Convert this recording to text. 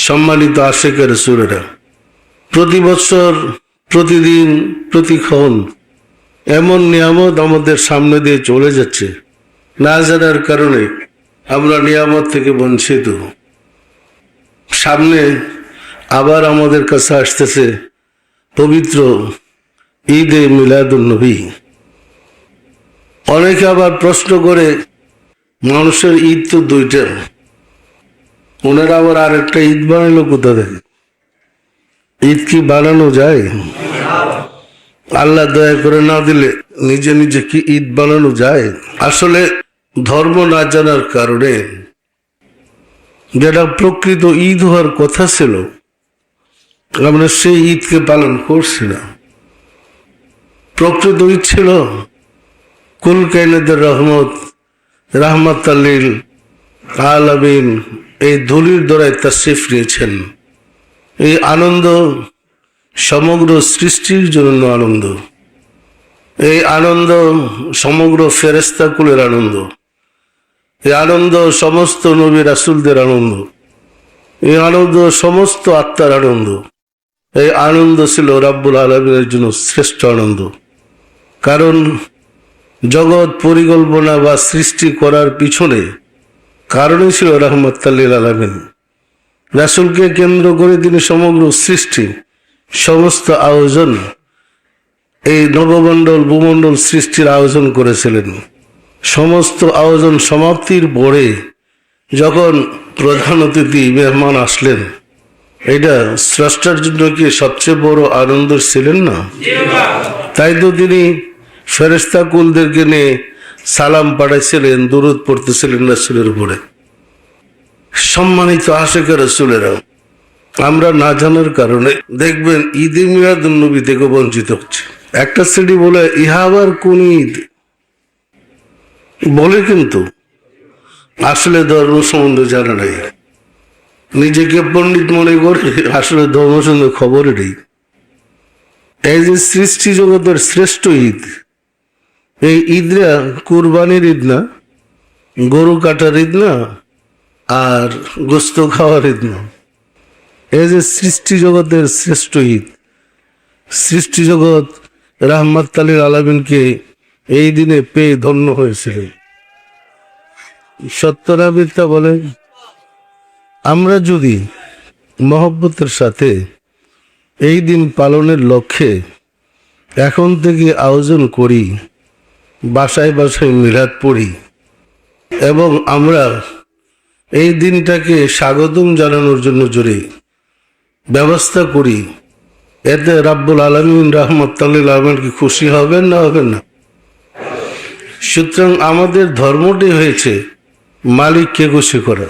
সম্মানিত আশিক রাসূলেরা, প্রতি বছর, প্রতিদিন, প্রতিক্ষণ এমন নিয়ামত আমাদের সামনে দিয়ে চলে যাচ্ছে, না জানার কারণে আমরা নিয়ামত থেকে বঞ্চিত। সামনে আবার আমাদের কাছে আসতেছে পবিত্র ঈদে মিলাদুন্নবী। অনেকে আবার প্রশ্ন করে, মানুষের ঈদ তো দুইটা, ওনারা আবার আরেকটা ঈদ বানাইলো কোথা থেকে? ঈদ কি বানানো যায়? আল্লাহ দয়া করে না দিলে নিজে নিজে কি ঈদ বানানো যায়? আসলে ধর্ম না জানার কারণে যেটা প্রকৃত ঈদ হওয়ার কথা ছিল, আমরা সেই ঈদকে পালন করছি না। প্রকৃত ঈদ ছিল কুল কায়নাতের রহমত, রাহমাতাল্লিল আলামিন এই ধুলির দরায় তাশরিফ নিয়েছেন। এই আনন্দ সমগ্র সৃষ্টির জন্য আনন্দ, এই আনন্দ সমগ্র ফেরেশতা কুলের আনন্দ, এই আনন্দ সমস্ত নবী রাসূলদের আনন্দ, এই আনন্দ সমস্ত আত্মার আনন্দ। এই আনন্দ ছিল রাব্বুল আলামিনের জন্য শ্রেষ্ঠ আনন্দ। কারণ জগৎ পরিকল্পনা বা সৃষ্টি করার পিছনে কারণই ছিল রাহমাতাল্লিল আলামিন। রাসূলকে কেন্দ্র করে তিনি সমগ্র সৃষ্টি, সমস্ত আয়োজন, এই নবমণ্ডল ভূমণ্ডল সৃষ্টির আয়োজন করেছিলেন। সমস্ত আয়োজন সমাপ্তির পরে যখন প্রধান অতিথি মেহমান আসলেন, এটা স্রষ্টার জন্য কি সবচেয়ে বড় আনন্দ ছিলেন না? তাই তো তিনি ফেরেশতা কুলদেরকে নিয়ে সালাম পাঠাইছিলেন, দুরূদ পড়তেছিলেন রাসূলের উপরে। সম্মানিত আশিক রাসূলেরা, আমরা না জানার কারণে দেখবেন ঈদে মিলাদুন্নবী থেকে বঞ্চিত হচ্ছে। একটা শ্রেণী বলে ইহা আবার কোন ঈদ বলে, কিন্তু আসলে ধর্ম সম্বন্ধে জানা নাই, নিজেকে পণ্ডিত মনে করে আসলে ধর্ম সম্বন্ধে খবরই নেই। এই যে সৃষ্টি জগতের শ্রেষ্ঠ ঈদ, এই ঈদরা কুরবানির ঈদ না, গরু কাটার ঈদ না, আর গোস্ত খাওয়ার ঈদ না। এই যে সৃষ্টি জগতের শ্রেষ্ঠ ঈদ, সৃষ্টি জগৎ রাহমাতাল্লিল আলামিনকে এই দিনে পেয়ে ধন্য হয়েছিল। সত্য না মিথ্যা বলেন? আমরা যদি মহব্বতের সাথে এই দিন পালনের লক্ষ্যে এখন থেকে আয়োজন করি, বাসায় বাসায় মিলাদ পড়ি এবং আমরা এই দিনটাকে স্বাগতম জানানোর জন্য জোরে ব্যবস্থা করি, এতে রাব্বুল আলামিন রাহমাতাল্লিল আলামিন কি খুশি হবেন না হবেন না? সুতরাং আমাদের ধর্মটি হয়েছে মালিককে খুশি করা।